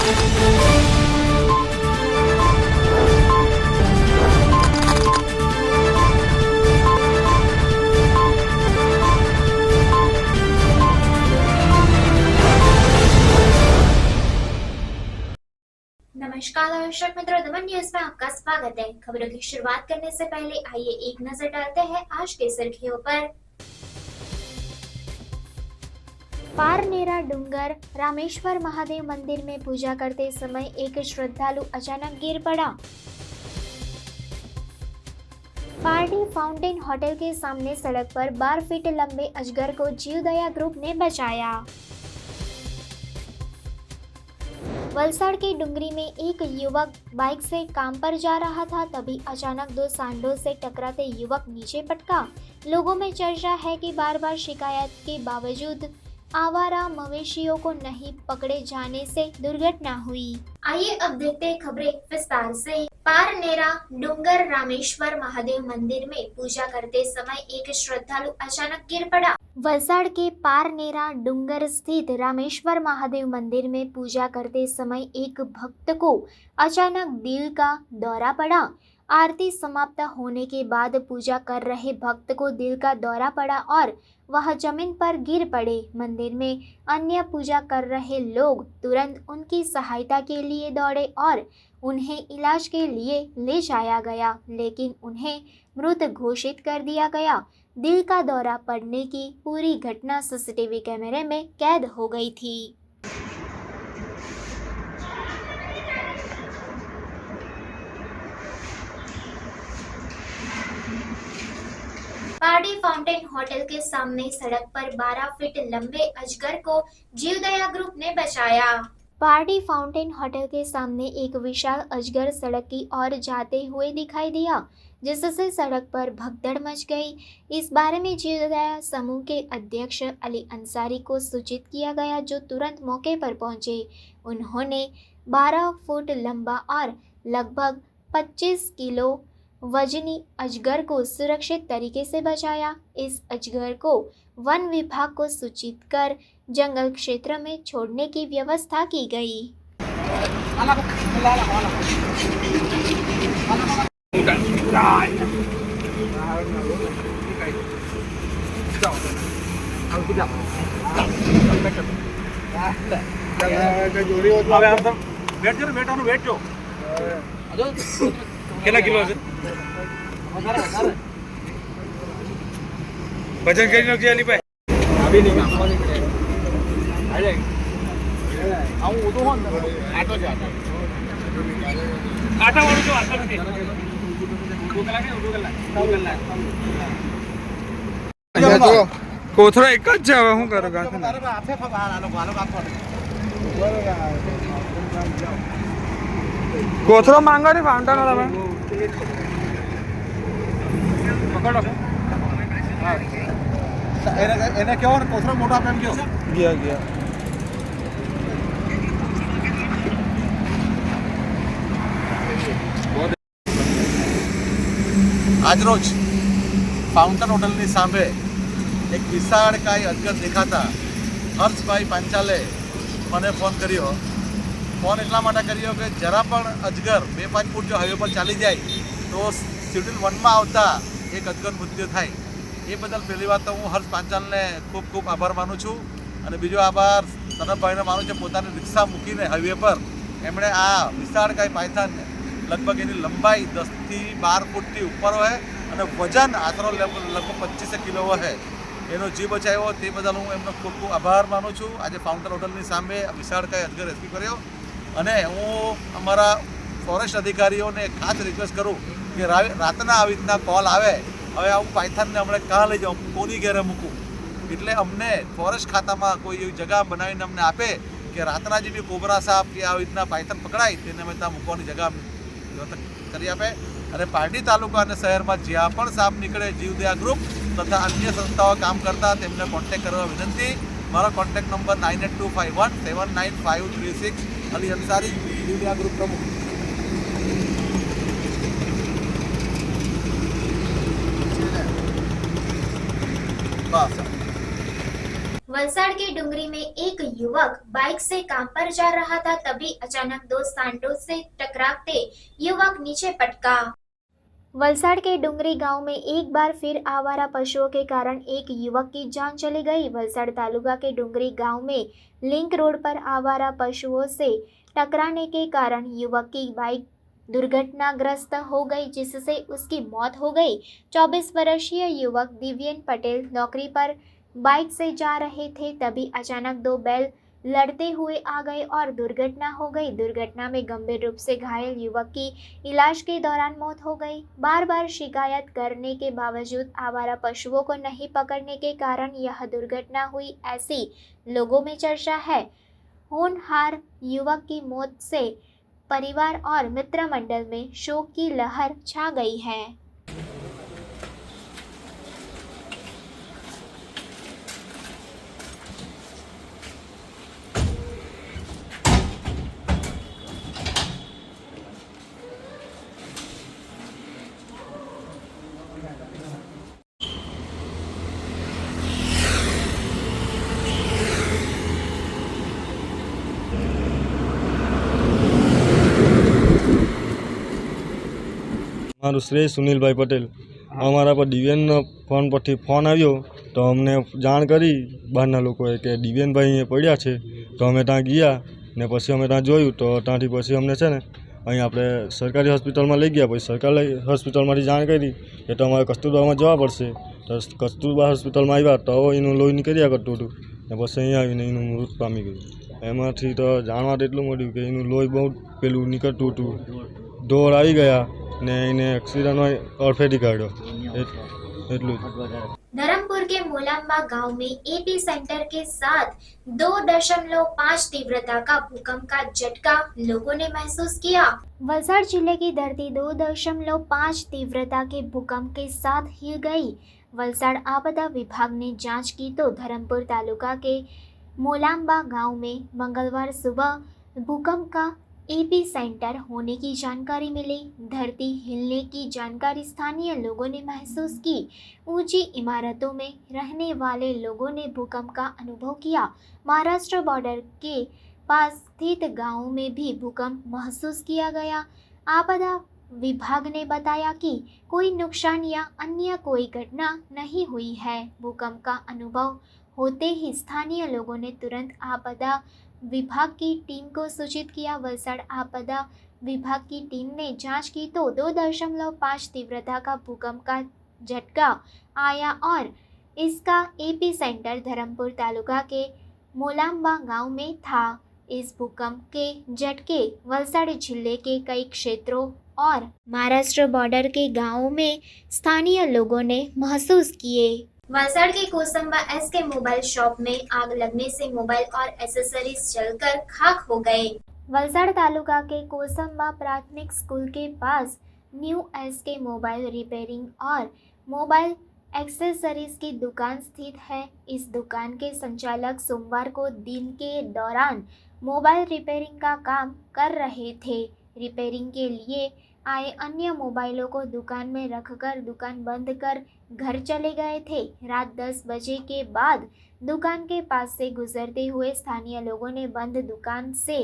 नमस्कार दर्शक मित्रों, दमन न्यूज में आपका स्वागत है। खबरों की शुरुआत करने से पहले आइए एक नजर डालते हैं आज के सुर्खियों पर। पारनेरा डूंगर रामेश्वर महादेव मंदिर में पूजा करते समय एक श्रद्धालु अचानक गिर पड़ा। पार्टी फाउंटेन होटल के सामने सड़क पर 12 फीट लंबे अजगर को जीवदया ग्रुप ने बचाया। वलसाड़ के डुंगरी में एक युवक बाइक से काम पर जा रहा था, तभी अचानक दो सांडों से टकराते युवक नीचे पटका। लोगों में चर्चा है कि बार बार शिकायत के बावजूद आवारा मवेशियों को नहीं पकड़े जाने से दुर्घटना हुई। आइए अब देखते हैं खबरें विस्तार से। पारनेरा डूंगर रामेश्वर महादेव मंदिर में पूजा करते समय एक श्रद्धालु अचानक गिर पड़ा। वलसाड़ के पारनेरा डूंगर स्थित रामेश्वर महादेव मंदिर में पूजा करते समय एक भक्त को अचानक दिल का दौरा पड़ा। आरती समाप्त होने के बाद पूजा कर रहे भक्त को दिल का दौरा पड़ा और वह जमीन पर गिर पड़े। मंदिर में अन्य पूजा कर रहे लोग तुरंत उनकी सहायता के लिए दौड़े और उन्हें इलाज के लिए ले जाया गया, लेकिन उन्हें मृत घोषित कर दिया गया। दिल का दौरा पड़ने की पूरी घटना सीसीटीवी कैमरे में कैद हो गई थी। पार्टी फाउंटेन होटल के सामने सड़क पर 12 फीट लंबे अजगर को जीवदया ग्रुप ने बचाया। पार्टी फाउंटेन होटल के सामने एक विशाल अजगर सड़क की ओर जाते हुए दिखाई दिया, जिससे सड़क पर भगदड़ मच गई। इस बारे में जीवदया समूह के अध्यक्ष अली अंसारी को सूचित किया गया, जो तुरंत मौके पर पहुंचे। उन्होंने 12 फुट लंबा और लगभग 25 किलो वजनी अजगर को सुरक्षित तरीके से बचाया। इस अजगर को वन विभाग को सूचित कर जंगल क्षेत्र में छोड़ने की व्यवस्था की गई। कितना किलो है वजन कितना किया पे अभी नहीं काम आ जाएगी आऊं वो तो ऑटो से आटा वालों तो आता नहीं कोथरा एक જ જાવ હું કરો ગાંઠ આપે ફાળ આલો ગાલો કાકો કોથરો માંગો ને ફાઉન્ટન વાળા में પકડો એને કેવો ને કોથરો મોટા પેમ ગયો ગયા આજરોજ ફાઉન્ટન હોટલની સામે એક વિશાળકાય અજગર દેખાતા હર્ષભાઈ પાંચાલે મને ફોન કર્યો। ફોન એટલા માટે કર્યો કે જરા પણ અજગર 2-5 ફૂટ જો હાઈવે પર ચાલી જાય તો શેડ્યુલ 1માં આવતા એક અજગર મૃત્યુ થાય। એ બદલ પહેલી વાત તો હું હર્ષ પાંચાલને ખૂબ ખૂબ આભાર માનું છું અને બીજો આભાર તનભાઈને માનું છું। પોતાની રિક્ષા મૂકીને હાઈવે પર એમણે આ વિશાળકાય પાયથાનને લગભગ એની લંબાઈ 10થી 12 ફૂટથી ઉપર હોય અને વજન આશરો લગભગ 25 કિલો હોય એનો જીવ બચાવ્યો। તે બદલ હું એમનો ખૂબ ખૂબ આભાર માનું છું। આજે ફાઉન્ટન હોટલની સામે વિશાળકાય અજગર રેસ્ક્યુ કર્યો અને હું અમારા ફોરેસ્ટ અધિકારીઓને ખાસ રિક્વેસ્ટ કરું કે રાતના આવી રીતના કોલ આવે, હવે આવું પાયથાનને હમણાં કાં લઈ જાઉં, કોની ઘેરે મૂકું, એટલે અમને ફોરેસ્ટ ખાતામાં કોઈ એવી જગ્યા બનાવીને અમને આપે કે રાતના જે બી કોબરા સાપ કે આવી રીતના પાયથાન પકડાય તેને અમે ત્યાં મૂકવાની જગ્યા કરી આપે। અને પારડી તાલુકા અને શહેરમાં જ્યાં પણ સાપ નીકળે જીવદયા ગ્રુપ તથા અન્ય સંસ્થાઓ કામ કરતા તેમને કોન્ટેક્ટ કરવા વિનંતી। મારો કોન્ટેક્ટ નંબર 9825179536 અલી અંસારી જીવદયા ગ્રુપ પ્રમુખ। वलसाड़ के डुंगरी में एक युवक बाइक से काम पर जा रहा था, तभी अचानक दो सांडों से टकराते युवक नीचे पटका। वलसाड़ के डुंगरी गांव में एक बार फिर आवारा पशुओं के कारण एक युवक की जान चली गई। वलसाड़ तालुका के डुंगरी गांव में लिंक रोड पर आवारा पशुओं से टकराने के कारण युवक की बाइक दुर्घटनाग्रस्त हो गई, जिससे उसकी मौत हो गई। 24 वर्षीय युवक दिव्यन पटेल नौकरी पर बाइक से जा रहे थे, तभी अचानक दो बैल लड़ते हुए आ गए और दुर्घटना हो गई। दुर्घटना में गंभीर रूप से घायल युवक की इलाज के दौरान मौत हो गई। बार बार शिकायत करने के बावजूद आवारा पशुओं को नहीं पकड़ने के कारण यह दुर्घटना हुई, ऐसी लोगों में चर्चा है। होनहार युवक की मौत से परिवार और मित्र मंडल में शोक की लहर छा गई है। મારું શ્રેય સુનિલભાઈ પટેલ અમારા પર દિવ્યાનનો ફોન પરથી ફોન આવ્યો તો અમને જાણ કરી બહારના લોકોએ કે દિવ્યાનભાઈ અહીંયા પડ્યા છે તો અમે ત્યાં ગયા ને પછી અમે ત્યાં જોયું તો ત્યાંથી પછી અમને છે ને અહીં આપણે સરકારી હોસ્પિટલમાં લઈ ગયા પછી સરકારી હોસ્પિટલમાંથી જાણ કરી કે તમારે કસ્તુરબામાં જવા પડશે તો કસ્તુરબા હોસ્પિટલમાં આવ્યા તો એનું લોહી નીકળ્યા કરતું હતું ને પછી અહીંયા આવીને એનું મૃત પામી ગયું એમાંથી તો જાણવા તો એટલું મળ્યું કે એનું લોહી બહુ પેલું નીકળતું હતું ઢોર આવી ગયા ने इन्हें एक्सीडेंट में अड़फेटी काढ़ो एटलू धर्मपुर के मोलाम्बा गांव में एपी सेंटर के साथ 2.5 तीव्रता का भूकंप का झटका लोगों ने महसूस किया। वलसाड़ जिले की धरती 2.5 तीव्रता के भूकंप के साथ हिल गई। वलसाड़ आपदा विभाग ने जांच की तो धर्मपुर तालुका के मोलाम्बा गांव में मंगलवार सुबह भूकंप का एपी सेंटर होने की जानकारी मिली। धरती हिलने की जानकारी स्थानीय लोगों ने महसूस की। ऊंची इमारतों में रहने वाले लोगों ने भूकंप का अनुभव किया। महाराष्ट्र बॉर्डर के पास स्थित गांवों में भी भूकंप महसूस किया गया। आपदा विभाग ने बताया कि कोई नुकसान या अन्य कोई घटना नहीं हुई है। भूकंप का अनुभव होते ही स्थानीय लोगों ने तुरंत आपदा विभाग की टीम को सूचित किया। वलसाड़ आपदा विभाग की टीम ने जांच की तो 2.5 तीव्रता का भूकंप का झटका आया और इसका एपी सेंटर धर्मपुर तालुका के मोलाम्बा गांव में था। इस भूकंप के झटके वलसाड़ जिले के कई क्षेत्रों और महाराष्ट्र बॉर्डर के गांवों में स्थानीय लोगों ने महसूस किए। वलसाड़ के कोसंबा एसके मोबाइल शॉप में आग लगने से मोबाइल और एसेसरीज जलकर खाक हो गए। वलसाड़ तालुका के कोसंबा प्राथमिक स्कूल के पास न्यू एसके मोबाइल रिपेयरिंग और मोबाइल एक्सेसरीज की दुकान स्थित है। इस दुकान के संचालक सोमवार को दिन के दौरान मोबाइल रिपेयरिंग का काम कर रहे थे। रिपेयरिंग के लिए आए अन्य मोबाइलों को दुकान में रखकर दुकान बंद कर घर चले गए थे। रात 10 बजे के बाद दुकान के पास से गुजरते हुए स्थानीय लोगों ने बंद दुकान से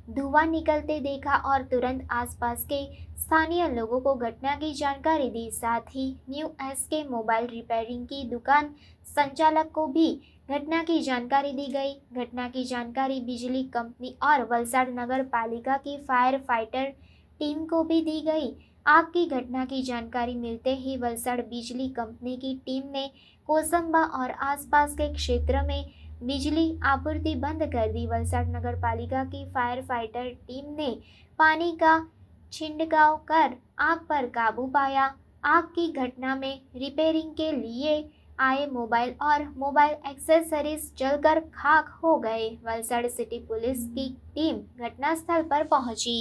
धुआं निकलते देखा और तुरंत आसपास के स्थानीय लोगों को घटना की जानकारी दी। साथ ही न्यू एसके मोबाइल रिपेयरिंग की दुकान संचालक को भी घटना की जानकारी दी गई। घटना की जानकारी बिजली कंपनी और वलसाड़ नगर पालिका की फायर फाइटर टीम को भी दी गई। आग की घटना की जानकारी मिलते ही वलसाड़ बिजली कंपनी की टीम ने कोसंबा और आसपास के क्षेत्र में बिजली आपूर्ति बंद कर दी। वलसाड़ नगर पालिका की फायर फाइटर टीम ने पानी का छिड़काव कर आग पर काबू पाया। आग की घटना में रिपेयरिंग के लिए आए मोबाइल और मोबाइल एक्सेसरीज जलकर खाक हो गए। वलसाड़ सिटी पुलिस की टीम घटनास्थल पर पहुंची।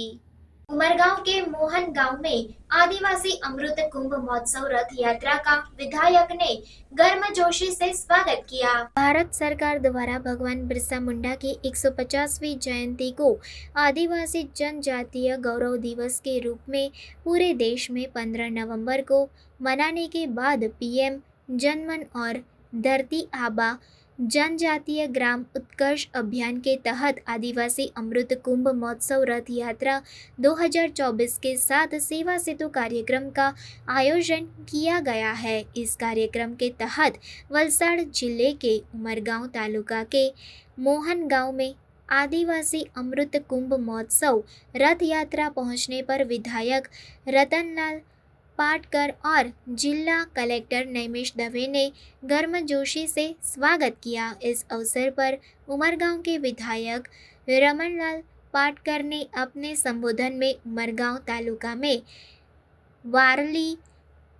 उमरगांव के मोहन गांव में आदिवासी अमृत कुंभ महोत्सव रथ यात्रा का विधायक ने गर्मजोशी से स्वागत किया। भारत सरकार द्वारा भगवान बिरसा मुंडा की 150वीं जयंती को आदिवासी जनजातीय गौरव दिवस के रूप में पूरे देश में 15 नवंबर को मनाने के बाद पीएम जनमन और धरती आबा जनजातीय ग्राम उत्कर्ष अभियान के तहत आदिवासी अमृत कुंभ महोत्सव रथ यात्रा 2024 के साथ सेवा सेतु कार्यक्रम का आयोजन किया गया है। इस कार्यक्रम के तहत वलसाड़ जिले के उमरगांव तालुका के मोहन गांव में आदिवासी अमृत कुंभ महोत्सव रथ यात्रा पहुंचने पर विधायक रतनलाल पाटकर और जिला कलेक्टर नैमिष दवे ने गर्मजोशी से स्वागत किया। इस अवसर पर उमरगांव के विधायक रमनलाल पाटकर ने अपने संबोधन में उमरगांव तालुका में वारली,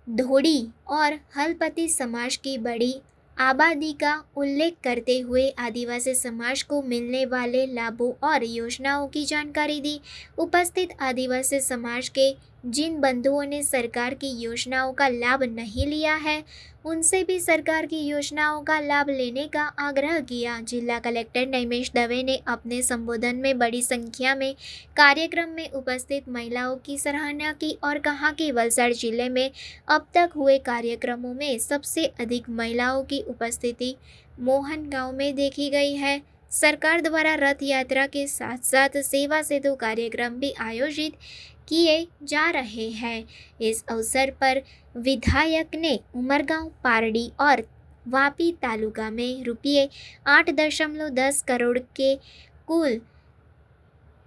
धोड़ी और हलपति समाज की बड़ी आबादी का उल्लेख करते हुए आदिवासी समाज को मिलने वाले लाभों और योजनाओं की जानकारी दी। उपस्थित आदिवासी समाज के जिन बंधुओं ने सरकार की योजनाओं का लाभ नहीं लिया है, उनसे भी सरकार की योजनाओं का लाभ लेने का आग्रह किया। जिला कलेक्टर नैमिष दवे ने अपने संबोधन में बड़ी संख्या में कार्यक्रम में उपस्थित महिलाओं की सराहना की और कहा कि वलसाड़ जिले में अब तक हुए कार्यक्रमों में सबसे अधिक महिलाओं की उपस्थिति मोहन गांव में देखी गई है। सरकार द्वारा रथ यात्रा के साथ साथ सेवा सेतु कार्यक्रम भी आयोजित किए जा रहे हैं। इस अवसर पर विधायक ने उमरगांव, पारडी और वापी तालुका में रुपये 8.10 करोड़ के कुल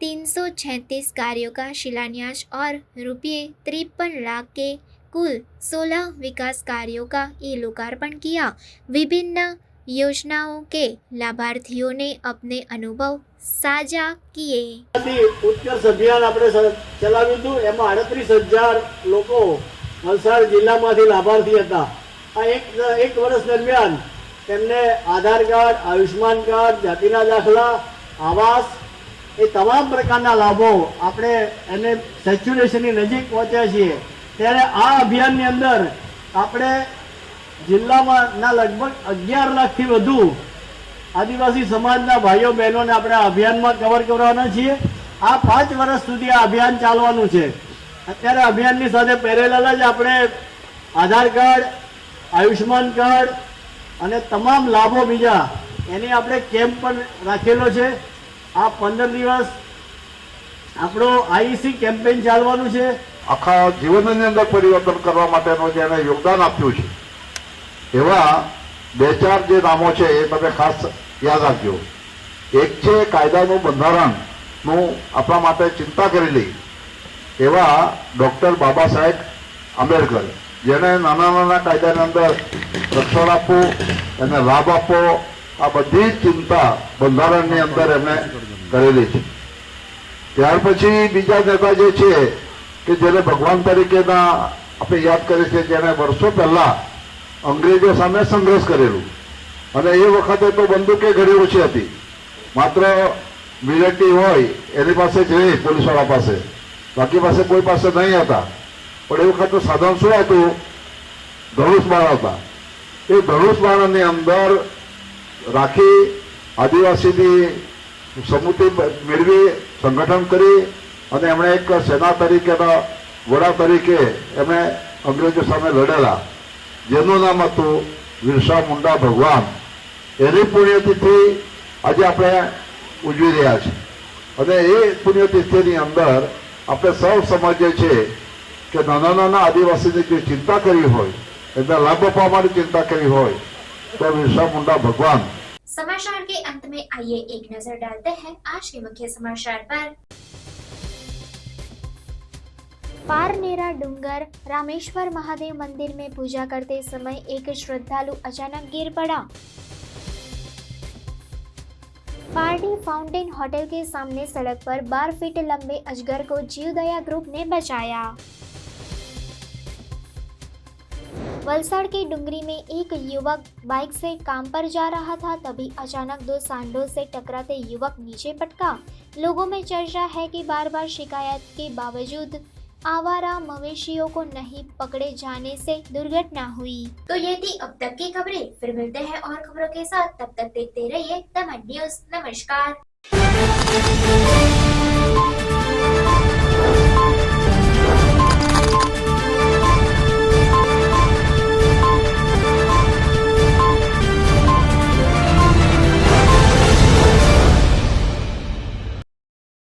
336 कार्यों का शिलान्यास और रुपये 53 लाख के कुल 16 विकास कार्यों का ई लोकार्पण किया। विभिन्न योजनाओं के लाभार्थियों ने अपने अनुभव साझा किए। उत्कर्ष अभियान આપણે ચલાવ્યું હતું, એમાં 38,000 લોકો વલસાડ જિલ્લામાંથી લાભાર્થી હતા। આ એક વર્ષ દરમિયાન તેમને આધાર કાર્ડ, આયુષ્માન કાર્ડ, જાતિના દાખલા, આવાસ એ તમામ પ્રકારના લાભો આપણે એને સેચ્યુરેશનની નજીક પહોંચ્યા છીએ। ત્યારે આ અભિયાનની અંદર આપણે જિલ્લામાં લગભગ 11 લાખથી વધુ આદિવાસી સમાજના ભાઈઓ બહેનોને આપણે આ અભિયાનમાં કવર કરવાના છીએ। આ 5 વર્ષ સુધી આ અભિયાન ચાલવાનું છે। અત્યારે અભિયાનની સાથે પેરેલલ જ આપણે આધાર કાર્ડ, આયુષ્માન કાર્ડ અને તમામ લાભો બીજા એની આપણે કેમ્પ પણ રાખેલો છે। આ 15 દિવસ આપણો આઈસી કેમ્પેન ચાલવાનું છે। આખા જીવનની અંદર પરિવર્તન કરવા માટેનો જેને યોગદાન આપ્યું છે એવા બે ચાર જે નામો છે એ તમે ખાસ યાદ રાખજો। એક છે કાયદાનું બંધારણનું આપણા માટે ચિંતા કરેલી એવા ડૉક્ટર બાબા સાહેબ આંબેડકર, જેને નાના નાના કાયદાની અંદર રક્ષણ આપવું, એને લાભ આપવો, આ બધી જ ચિંતા બંધારણની અંદર એમણે કરેલી છે। ત્યાર પછી બીજા નેતા જે છે કે જેને ભગવાન તરીકેના આપણે યાદ કરીએ છીએ, જેને વર્ષો પહેલાં અંગ્રેજો સામે સંઘર્ષ કરેલું અને એ વખતે તો બંદૂકે ઘણી ઓછી હતી, માત્ર મિલિટરી હોય એની પાસે જ રહી, પોલીસવાળા પાસે, બાકી પાસે કોઈ પાસે નહીં હતા। પણ એ વખતે સાધન શું હતું? ધનુષ બાણ હતા। એ ધનુષ બાણની અંદર રાખી આદિવાસીની સમૃદ્ધિ મેળવી, સંગઠન કરી અને એમણે એક સેના તરીકેના વડા તરીકે એમણે અંગ્રેજો સામે લડેલા, જેનું નામ હતું બિરસા મુંડા ભગવાન। એની પુણ્યતિથિ આજે આપણે ઉજવી રહ્યા છીએ અને એ પુણ્યતિથિની અંદર આપણે સૌ સમજીએ છીએ કે નાના નાના આદિવાસીની જે ચિંતા કરી હોય, એના લાભ આપવા માટે चिंता करी हो तो बिरसा मुंडा भगवान। समाचार के अंत में आइए एक नजर डालते हैं आज के मुख्य समाचार पर। पारनेरा डूंगर रामेश्वर महादेव मंदिर में पूजा करते समय एक श्रद्धालु अचानक गिर पड़ा। पारडी फाउंटेन होटल के सामने सड़क पर 12 फीट लंबे अजगर को जीवदया ग्रुप ने बचाया। वलसाड़ के डुंगरी में एक युवक बाइक से काम पर जा रहा था, तभी अचानक दो सांडों से टकराते युवक नीचे पटका। लोगों में चर्चा है कि बार बार शिकायत के बावजूद आवारा मवेशियों को नहीं पकड़े जाने से दुर्घटना हुई। तो ये थी अब तक की खबरें, फिर मिलते हैं और खबरों के साथ, तब तक देखते रहिए दमन न्यूज। नमस्कार।